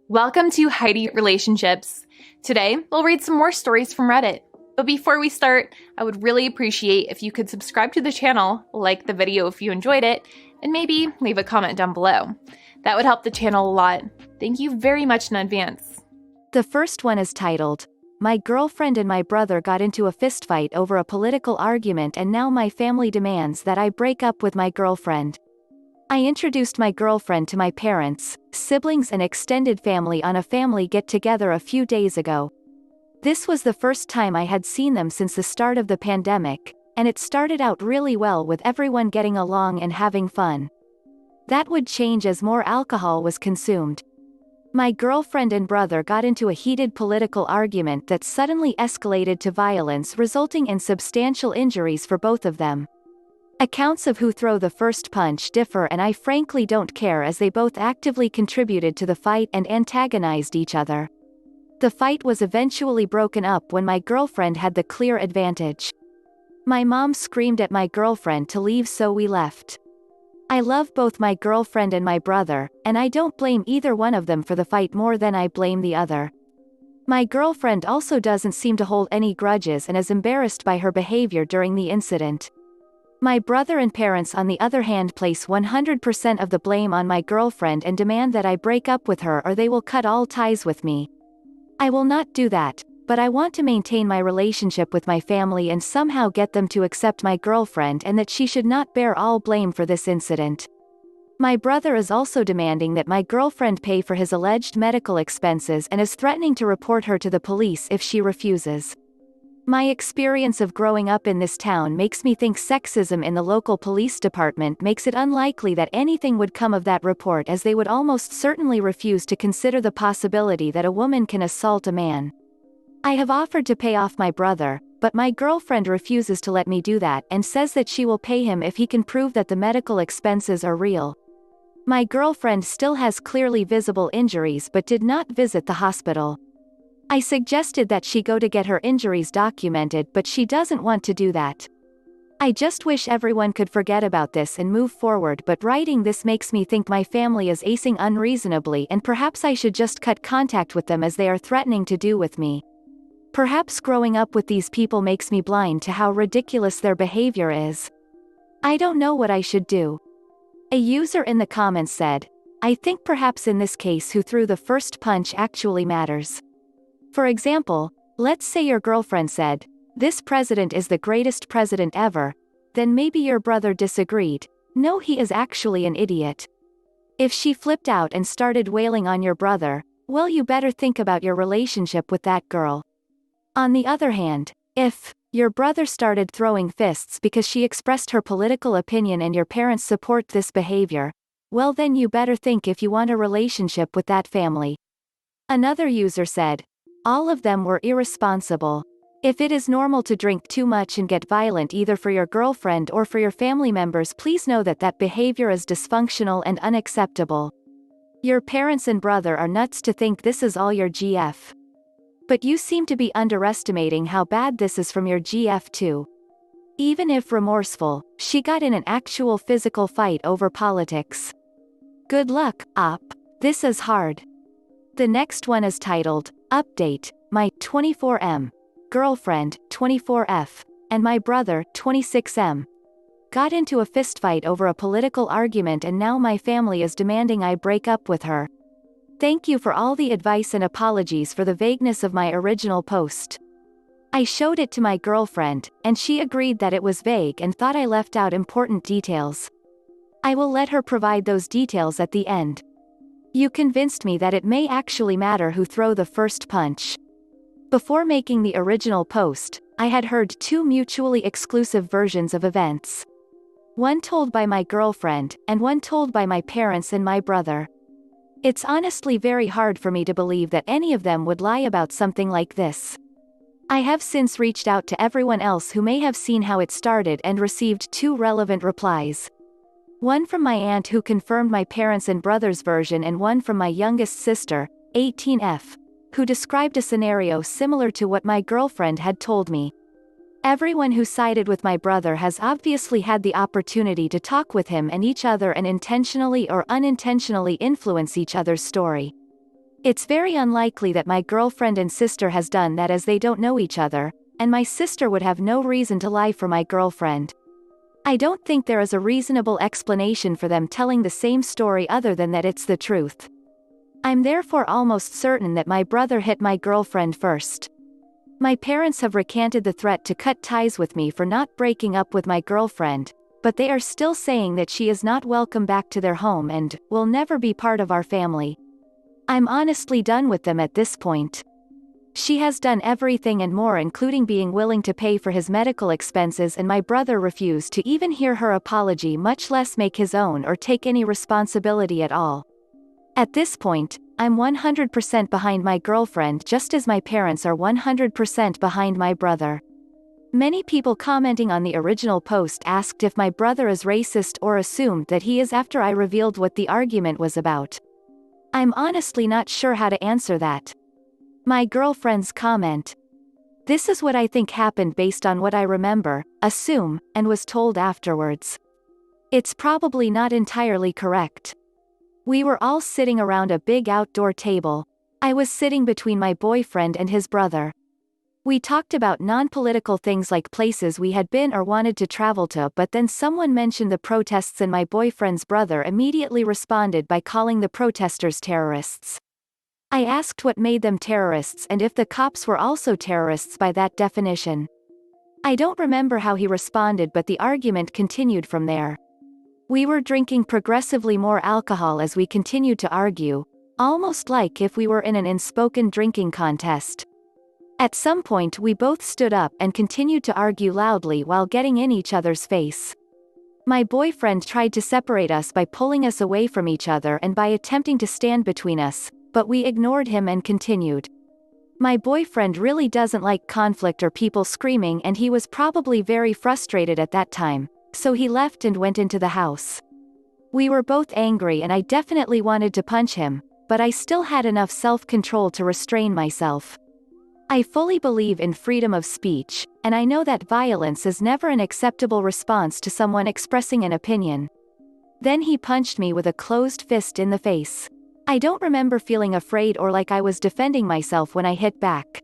Welcome to Heidi Relationships. Today, we'll read some more stories from Reddit. But before we start, I would really appreciate if you could subscribe to the channel, like the video if you enjoyed it, and maybe leave a comment down below. That would help the channel a lot. Thank you very much in advance. The first one is titled, "My girlfriend and my brother got into a fistfight over a political argument and now my family demands that I break up with my girlfriend. I introduced my girlfriend to my parents, siblings and extended family on a family get-together a few days ago. This was the first time I had seen them since the start of the pandemic, and it started out really well with everyone getting along and having fun. That would change as more alcohol was consumed. My girlfriend and brother got into a heated political argument that suddenly escalated to violence, resulting in substantial injuries for both of them. Accounts of who threw the first punch differ, and I frankly don't care as they both actively contributed to the fight and antagonized each other. The fight was eventually broken up when my girlfriend had the clear advantage. My mom screamed at my girlfriend to leave, so we left. I love both my girlfriend and my brother, and I don't blame either one of them for the fight more than I blame the other. My girlfriend also doesn't seem to hold any grudges and is embarrassed by her behavior during the incident. My brother and parents on the other hand place 100% of the blame on my girlfriend and demand that I break up with her or they will cut all ties with me. I will not do that, but I want to maintain my relationship with my family and somehow get them to accept my girlfriend and that she should not bear all blame for this incident. My brother is also demanding that my girlfriend pay for his alleged medical expenses and is threatening to report her to the police if she refuses. My experience of growing up in this town makes me think sexism in the local police department makes it unlikely that anything would come of that report, as they would almost certainly refuse to consider the possibility that a woman can assault a man. I have offered to pay off my brother, but my girlfriend refuses to let me do that and says that she will pay him if he can prove that the medical expenses are real. My girlfriend still has clearly visible injuries but did not visit the hospital. I suggested that she go to get her injuries documented, but she doesn't want to do that. I just wish everyone could forget about this and move forward, but writing this makes me think my family is acing unreasonably and perhaps I should just cut contact with them as they are threatening to do with me. Perhaps growing up with these people makes me blind to how ridiculous their behavior is. I don't know what I should do." A user in the comments said, "I think perhaps in this case who threw the first punch actually matters. For example, let's say your girlfriend said, 'This president is the greatest president ever,' then maybe your brother disagreed, 'No, he is actually an idiot.' If she flipped out and started wailing on your brother, well, you better think about your relationship with that girl. On the other hand, if your brother started throwing fists because she expressed her political opinion and your parents support this behavior, well then you better think if you want a relationship with that family." Another user said, "All of them were irresponsible. If it is normal to drink too much and get violent either for your girlfriend or for your family members, please know that that behavior is dysfunctional and unacceptable. Your parents and brother are nuts to think this is all your GF. But you seem to be underestimating how bad this is from your GF too. Even if remorseful, she got in an actual physical fight over politics. Good luck, op. This is hard." The next one is titled, "Update, my 24M girlfriend, 24F, and my brother, 26M, got into a fistfight over a political argument and now my family is demanding I break up with her. Thank you for all the advice and apologies for the vagueness of my original post. I showed it to my girlfriend, and she agreed that it was vague and thought I left out important details. I will let her provide those details at the end. You convinced me that it may actually matter who throw the first punch." Before making the original post, I had heard two mutually exclusive versions of events. One told by my girlfriend, and one told by my parents and my brother. It's honestly very hard for me to believe that any of them would lie about something like this. I have since reached out to everyone else who may have seen how it started and received two relevant replies. One from my aunt who confirmed my parents' and brother's version, and one from my youngest sister, 18F, who described a scenario similar to what my girlfriend had told me. Everyone who sided with my brother has obviously had the opportunity to talk with him and each other and intentionally or unintentionally influence each other's story. It's very unlikely that my girlfriend and sister has done that as they don't know each other, and my sister would have no reason to lie for my girlfriend. I don't think there is a reasonable explanation for them telling the same story other than that it's the truth. I'm therefore almost certain that my brother hit my girlfriend first. My parents have recanted the threat to cut ties with me for not breaking up with my girlfriend, but they are still saying that she is not welcome back to their home and will never be part of our family. I'm honestly done with them at this point. She has done everything and more, including being willing to pay for his medical expenses, and my brother refused to even hear her apology, much less make his own or take any responsibility at all. At this point, I'm 100% behind my girlfriend, just as my parents are 100% behind my brother. Many people commenting on the original post asked if my brother is racist or assumed that he is after I revealed what the argument was about. I'm honestly not sure how to answer that. My girlfriend's comment. This is what I think happened based on what I remember, assume, and was told afterwards. It's probably not entirely correct. We were all sitting around a big outdoor table. I was sitting between my boyfriend and his brother. We talked about non-political things like places we had been or wanted to travel to, but then someone mentioned the protests and my boyfriend's brother immediately responded by calling the protesters terrorists. I asked what made them terrorists and if the cops were also terrorists by that definition. I don't remember how he responded, but the argument continued from there. We were drinking progressively more alcohol as we continued to argue, almost like if we were in an unspoken drinking contest. At some point we both stood up and continued to argue loudly while getting in each other's face. My boyfriend tried to separate us by pulling us away from each other and by attempting to stand between us, but we ignored him and continued. My boyfriend really doesn't like conflict or people screaming, and he was probably very frustrated at that time, so he left and went into the house. We were both angry and I definitely wanted to punch him, but I still had enough self-control to restrain myself. I fully believe in freedom of speech, and I know that violence is never an acceptable response to someone expressing an opinion. Then he punched me with a closed fist in the face. I don't remember feeling afraid or like I was defending myself when I hit back.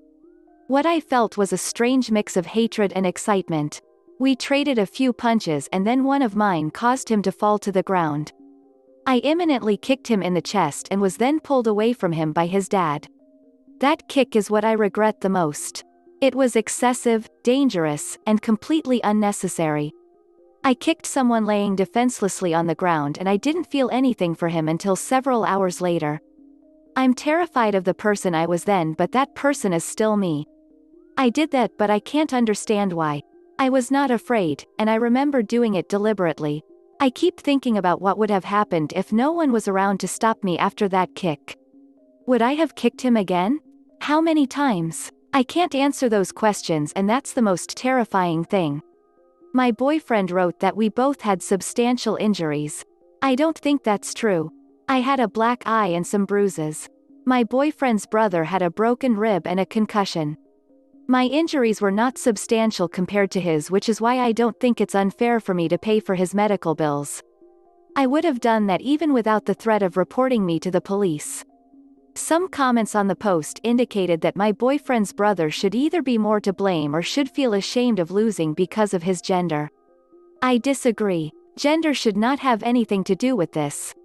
What I felt was a strange mix of hatred and excitement. We traded a few punches and then one of mine caused him to fall to the ground. I imminently kicked him in the chest and was then pulled away from him by his dad. That kick is what I regret the most. It was excessive, dangerous, and completely unnecessary. I kicked someone laying defenselessly on the ground and I didn't feel anything for him until several hours later. I'm terrified of the person I was then, but that person is still me. I did that, but I can't understand why. I was not afraid, and I remember doing it deliberately. I keep thinking about what would have happened if no one was around to stop me after that kick. Would I have kicked him again? How many times? I can't answer those questions, and that's the most terrifying thing. My boyfriend wrote that we both had substantial injuries. I don't think that's true. I had a black eye and some bruises. My boyfriend's brother had a broken rib and a concussion. My injuries were not substantial compared to his, which is why I don't think it's unfair for me to pay for his medical bills. I would have done that even without the threat of reporting me to the police. Some comments on the post indicated that my boyfriend's brother should either be more to blame or should feel ashamed of losing because of his gender. I disagree. Gender should not have anything to do with this.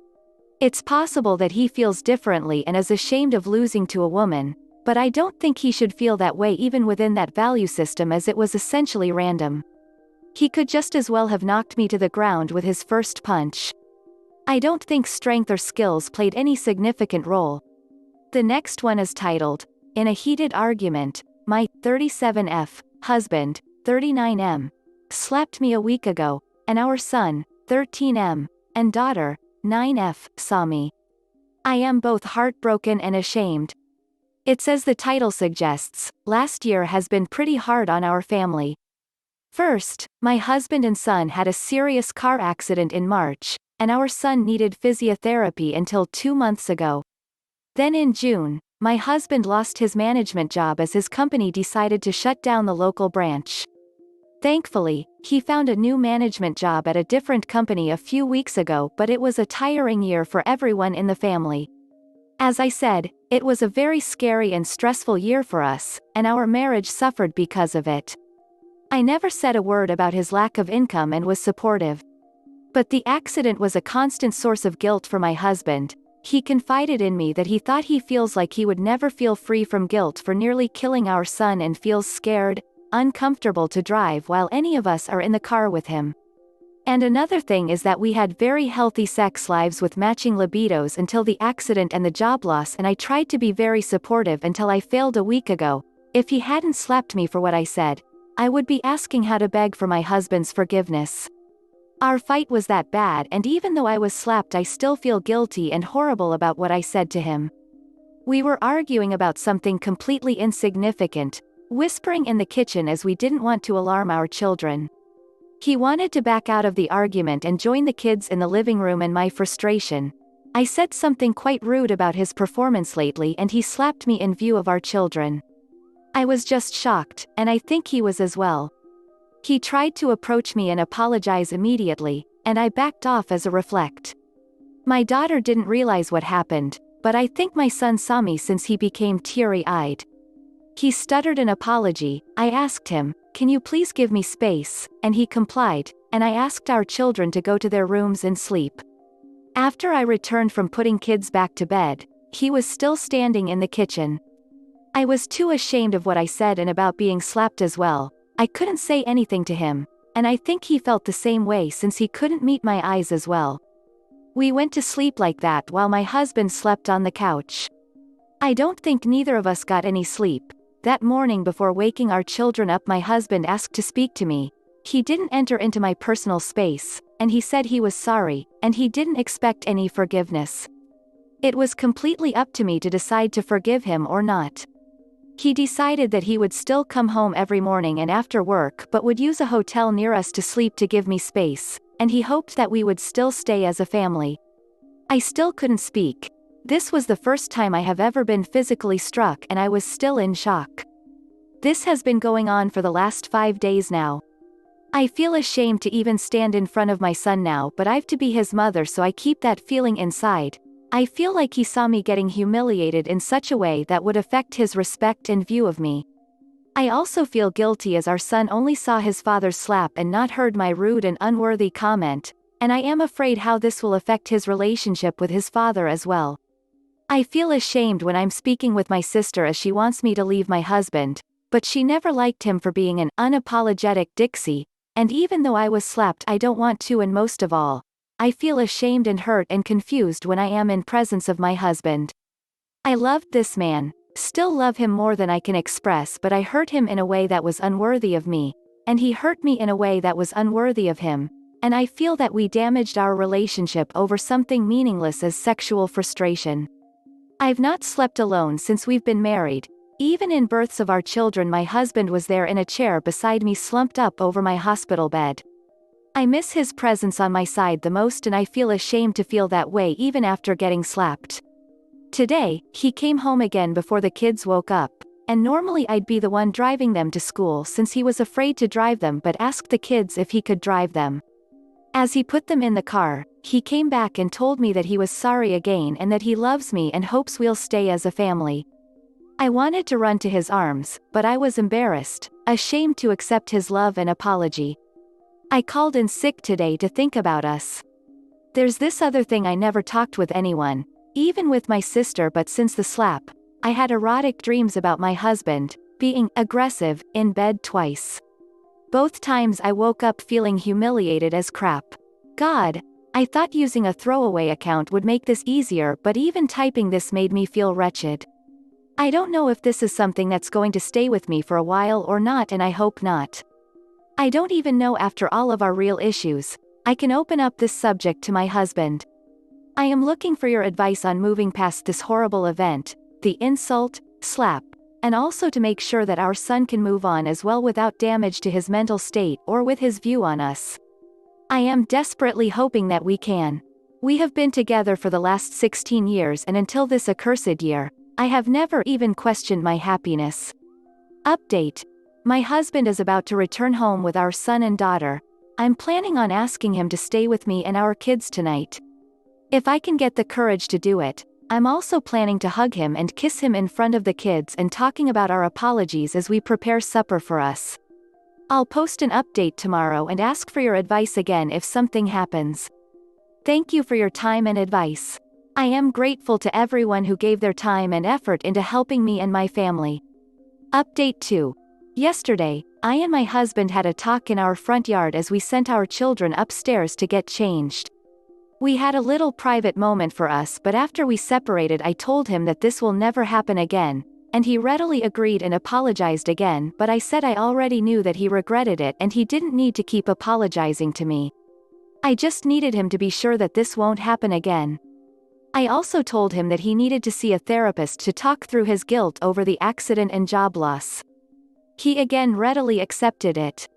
It's possible that he feels differently and is ashamed of losing to a woman, but I don't think he should feel that way even within that value system, as it was essentially random. He could just as well have knocked me to the ground with his first punch. I don't think strength or skills played any significant role. The next one is titled, In a Heated Argument, My 37F husband, 39M, slapped me a week ago, and our son, 13M, and daughter, 9F, saw me. I am both heartbroken and ashamed. It's as the title suggests, last year has been pretty hard on our family. First, my husband and son had a serious car accident in March, and our son needed physiotherapy until 2 months ago. Then in June, my husband lost his management job as his company decided to shut down the local branch. Thankfully, he found a new management job at a different company a few weeks ago, but it was a tiring year for everyone in the family. As I said, it was a very scary and stressful year for us, and our marriage suffered because of it. I never said a word about his lack of income and was supportive. But the accident was a constant source of guilt for my husband. He confided in me that he thought he feels like he would never feel free from guilt for nearly killing our son and feels scared, uncomfortable to drive while any of us are in the car with him. And another thing is that we had very healthy sex lives with matching libidos until the accident and the job loss, and I tried to be very supportive until I failed a week ago. If he hadn't slapped me for what I said, I would be asking how to beg for my husband's forgiveness. Our fight was that bad, and even though I was slapped, I still feel guilty and horrible about what I said to him. We were arguing about something completely insignificant, whispering in the kitchen as we didn't want to alarm our children. He wanted to back out of the argument and join the kids in the living room, and my frustration. I said something quite rude about his performance lately and he slapped me in view of our children. I was just shocked, and I think he was as well. He tried to approach me and apologize immediately, and I backed off as a reflect. My daughter didn't realize what happened, but I think my son saw me since he became teary-eyed. He stuttered an apology. I asked him, "Can you please give me space?" and he complied, and I asked our children to go to their rooms and sleep. After I returned from putting kids back to bed, he was still standing in the kitchen. I was too ashamed of what I said and about being slapped as well. I couldn't say anything to him, and I think he felt the same way since he couldn't meet my eyes as well. We went to sleep like that while my husband slept on the couch. I don't think neither of us got any sleep. That morning before waking our children up, my husband asked to speak to me. He didn't enter into my personal space, and he said he was sorry, and he didn't expect any forgiveness. It was completely up to me to decide to forgive him or not. He decided that he would still come home every morning and after work but would use a hotel near us to sleep to give me space, and he hoped that we would still stay as a family. I still couldn't speak. This was the first time I have ever been physically struck, and I was still in shock. This has been going on for the last 5 days now. I feel ashamed to even stand in front of my son now, but I've to be his mother, so I keep that feeling inside. I feel like he saw me getting humiliated in such a way that would affect his respect and view of me. I also feel guilty as our son only saw his father's slap and not heard my rude and unworthy comment, and I am afraid how this will affect his relationship with his father as well. I feel ashamed when I'm speaking with my sister as she wants me to leave my husband, but she never liked him for being an unapologetic Dixie, and even though I was slapped I don't want to, and most of all, I feel ashamed and hurt and confused when I am in presence of my husband. I loved this man, still love him more than I can express, but I hurt him in a way that was unworthy of me, and he hurt me in a way that was unworthy of him, and I feel that we damaged our relationship over something meaningless as sexual frustration. I've not slept alone since we've been married. Even in births of our children my husband was there in a chair beside me, slumped up over my hospital bed. I miss his presence on my side the most, and I feel ashamed to feel that way even after getting slapped. Today, he came home again before the kids woke up, and normally I'd be the one driving them to school since he was afraid to drive them, but asked the kids if he could drive them. As he put them in the car, he came back and told me that he was sorry again and that he loves me and hopes we'll stay as a family. I wanted to run to his arms, but I was embarrassed, ashamed to accept his love and apology. I called in sick today to think about us. There's this other thing, I never talked with anyone, even with my sister, but since the slap, I had erotic dreams about my husband being aggressive in bed twice. Both times I woke up feeling humiliated as crap. God, I thought using a throwaway account would make this easier, but even typing this made me feel wretched. I don't know if this is something that's going to stay with me for a while or not, and I hope not. I don't even know, after all of our real issues, I can open up this subject to my husband. I am looking for your advice on moving past this horrible event, the insult, slap, and also to make sure that our son can move on as well without damage to his mental state or with his view on us. I am desperately hoping that we can. We have been together for the last 16 years, and until this accursed year, I have never even questioned my happiness. Update. My husband is about to return home with our son and daughter. I'm planning on asking him to stay with me and our kids tonight. If I can get the courage to do it, I'm also planning to hug him and kiss him in front of the kids and talking about our apologies as we prepare supper for us. I'll post an update tomorrow and ask for your advice again if something happens. Thank you for your time and advice. I am grateful to everyone who gave their time and effort into helping me and my family. Update 2. Yesterday, I and my husband had a talk in our front yard as we sent our children upstairs to get changed. We had a little private moment for us, but after we separated I told him that this will never happen again, and he readily agreed and apologized again, but I said I already knew that he regretted it and he didn't need to keep apologizing to me. I just needed him to be sure that this won't happen again. I also told him that he needed to see a therapist to talk through his guilt over the accident and job loss. He again readily accepted it.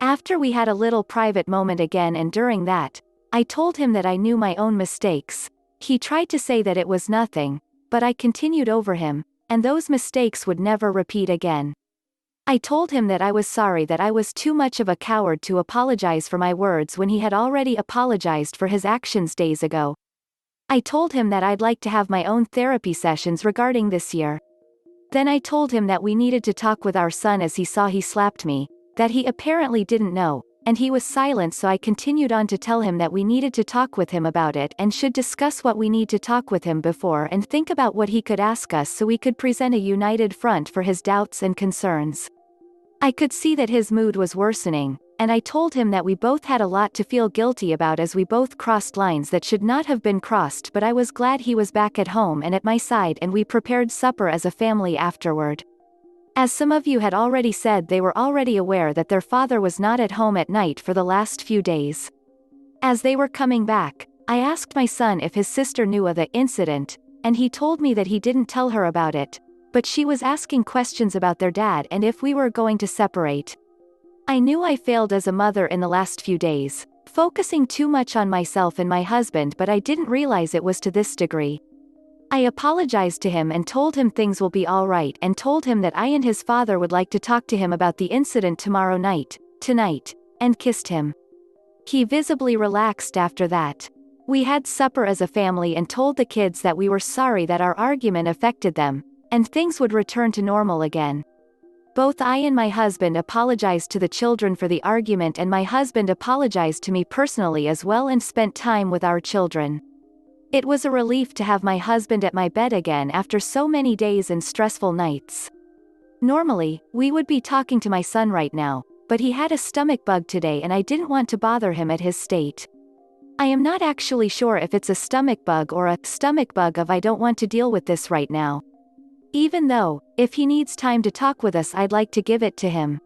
After we had a little private moment again, and during that, I told him that I knew my own mistakes. He tried to say that it was nothing, but I continued over him, and those mistakes would never repeat again. I told him that I was sorry that I was too much of a coward to apologize for my words when he had already apologized for his actions days ago. I told him that I'd like to have my own therapy sessions regarding this year. Then I told him that we needed to talk with our son as he saw he slapped me, that he apparently didn't know, and he was silent, so I continued on to tell him that we needed to talk with him about it and should discuss what we need to talk with him before and think about what he could ask us so we could present a united front for his doubts and concerns. I could see that his mood was worsening, and I told him that we both had a lot to feel guilty about as we both crossed lines that should not have been crossed, but I was glad he was back at home and at my side, and we prepared supper as a family afterward. As some of you had already said, they were already aware that their father was not at home at night for the last few days. As they were coming back, I asked my son if his sister knew of the incident, and he told me that he didn't tell her about it, but she was asking questions about their dad and if we were going to separate. I knew I failed as a mother in the last few days, focusing too much on myself and my husband, but I didn't realize it was to this degree. I apologized to him and told him things will be all right, and told him that I and his father would like to talk to him about the incident tomorrow night, tonight, and kissed him. He visibly relaxed after that. We had supper as a family and told the kids that we were sorry that our argument affected them, and things would return to normal again. Both I and my husband apologized to the children for the argument, and my husband apologized to me personally as well, and spent time with our children. It was a relief to have my husband at my bed again after so many days and stressful nights. Normally, we would be talking to my son right now, but he had a stomach bug today and I didn't want to bother him at his state. I am not actually sure if it's a stomach bug or a stomach bug of I don't want to deal with this right now. Even though, if he needs time to talk with us, I'd like to give it to him.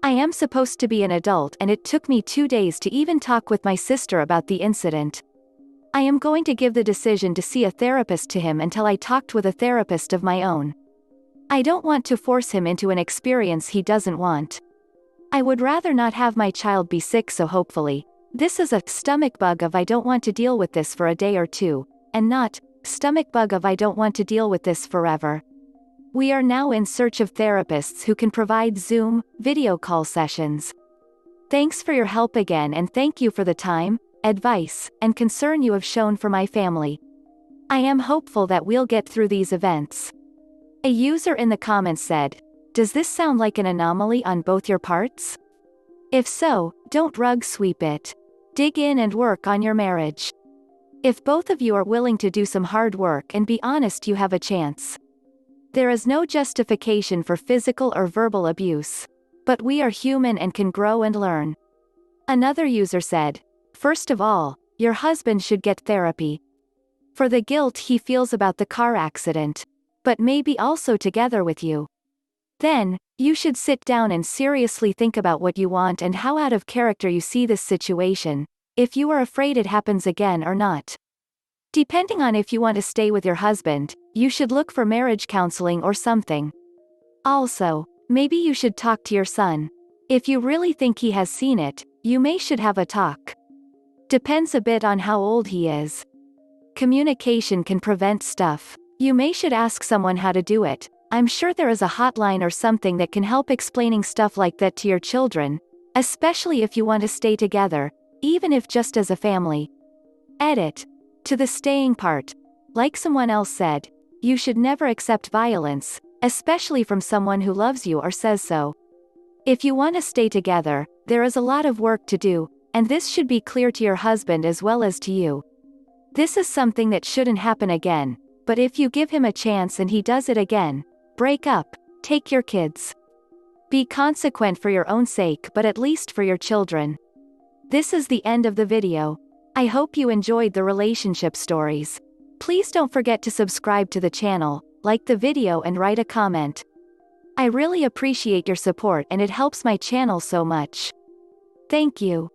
I am supposed to be an adult, and it took me 2 days to even talk with my sister about the incident. I am going to give the decision to see a therapist to him until I talked with a therapist of my own. I don't want to force him into an experience he doesn't want. I would rather not have my child be sick, so hopefully, this is a stomach bug of I don't want to deal with this for a day or two, and not stomach bug of I don't want to deal with this forever. We are now in search of therapists who can provide Zoom, video call sessions. Thanks for your help again, and thank you for the time, advice, and concern you have shown for my family. I am hopeful that we'll get through these events. A user in the comments said, "Does this sound like an anomaly on both your parts? If so, don't rug sweep it. Dig in and work on your marriage. If both of you are willing to do some hard work and be honest, you have a chance. There is no justification for physical or verbal abuse. But we are human and can grow and learn." Another user said, "First of all, your husband should get therapy. For the guilt he feels about the car accident. But maybe also together with you. Then, you should sit down and seriously think about what you want and how out of character you see this situation, if you are afraid it happens again or not. Depending on if you want to stay with your husband, you should look for marriage counseling or something. Also, maybe you should talk to your son. If you really think he has seen it, you may should have a talk. Depends a bit on how old he is. Communication can prevent stuff. You may should ask someone how to do it. I'm sure there is a hotline or something that can help explaining stuff like that to your children, especially if you want to stay together, even if just as a family." Edit. To the staying part. Like someone else said, you should never accept violence, especially from someone who loves you or says so. If you want to stay together, there is a lot of work to do, and this should be clear to your husband as well as to you. This is something that shouldn't happen again, but if you give him a chance and he does it again, break up, take your kids. Be consequent for your own sake but at least for your children. This is the end of the video. I hope you enjoyed the relationship stories. Please don't forget to subscribe to the channel, like the video and write a comment. I really appreciate your support and it helps my channel so much. Thank you.